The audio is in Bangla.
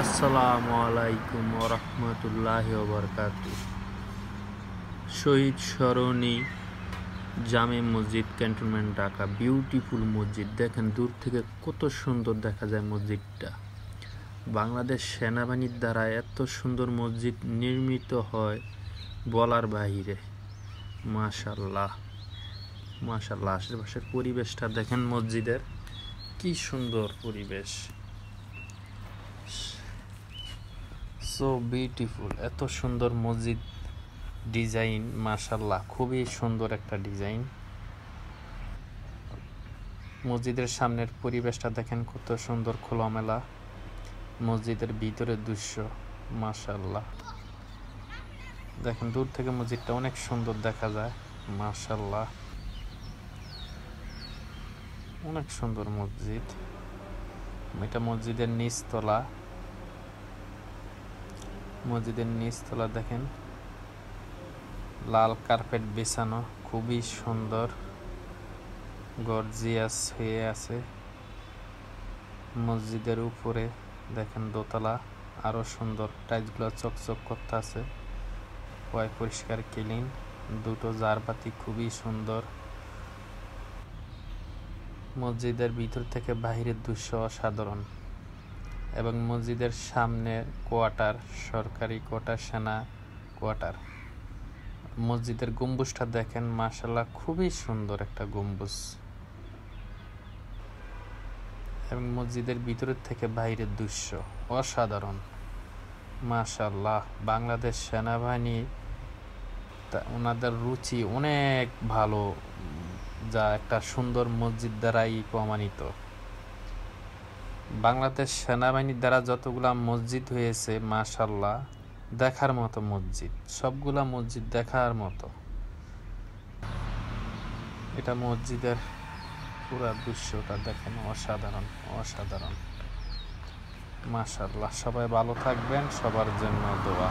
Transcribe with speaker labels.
Speaker 1: আসসালামু আলাইকুম ওরহমতুল্লাহি ওবরকাতু। শহীদ সরণি জামে মসজিদ, ক্যান্টনমেন্ট, ঢাকা। বিউটিফুল মসজিদ, দেখেন দূর থেকে কত সুন্দর দেখা যায় মসজিদটা। বাংলাদেশ সেনাবাহিনীর দ্বারা এত সুন্দর মসজিদ নির্মিত হয় বলার বাহিরে। মাশাল্লাহ মাশাল্লাহ। আশেপাশের পরিবেশটা দেখেন, মসজিদের কি সুন্দর পরিবেশ, সো বিউটিফুল। এত সুন্দর মসজিদ ডিজাইন, মাশাল্লাহ, খুবই সুন্দর একটা ডিজাইন। মসজিদের সামনের পরিবেশটা দেখেন কত সুন্দর, খোলামেলা। মসজিদের ভিতরের দৃশ্য মাশাল্লাহ, দেখেন দূর থেকে মসজিদটা অনেক সুন্দর দেখা যায়। মাশাল্লাহ, অনেক সুন্দর মসজিদ। এটা মসজিদের নিচতলা। মসজিদের নিচতলা দেখেন, লাল কার্পেট বিছানো, খুবই সুন্দর, গর্জিয়াস হয়ে আছে। মসজিদের উপরে দেখেন দোতলা, আরো সুন্দর, টাইলসগুলো চকচক করতে আছে, পরিষ্কার ক্লিন। দুটো জারবাতি খুবই সুন্দর। মসজিদের ভিতর থেকে বাহিরের দৃশ্য অসাধারণ। এবং মসজিদের সামনে কোয়ার্টার, সরকারি কোয়ার্টার, সেনা কোয়ার্টার। মসজিদের গম্বুজটা দেখেন, মাশাল্লাহ, খুবই সুন্দর একটা গম্বুজ। এবং মসজিদের ভিতরের থেকে বাইরের দৃশ্য অসাধারণ, মাশাল্লাহ। বাংলাদেশ সেনাবাহিনী, ওনাদের রুচি অনেক ভালো, যা একটা সুন্দর মসজিদ দ্বারাই প্রমাণিত। বাংলাদেশ সেনাবাহিনীর দ্বারা যতগুলা মসজিদ হয়েছে, মাশাল্লাহ, দেখার মতো মসজিদ, সবগুলা মসজিদ দেখার মতো। এটা মসজিদের পুরা দৃশ্যটা দেখেন, অসাধারণ অসাধারণ, মাশাল্লাহ। সবাই ভালো থাকবেন, সবার জন্য দোয়া।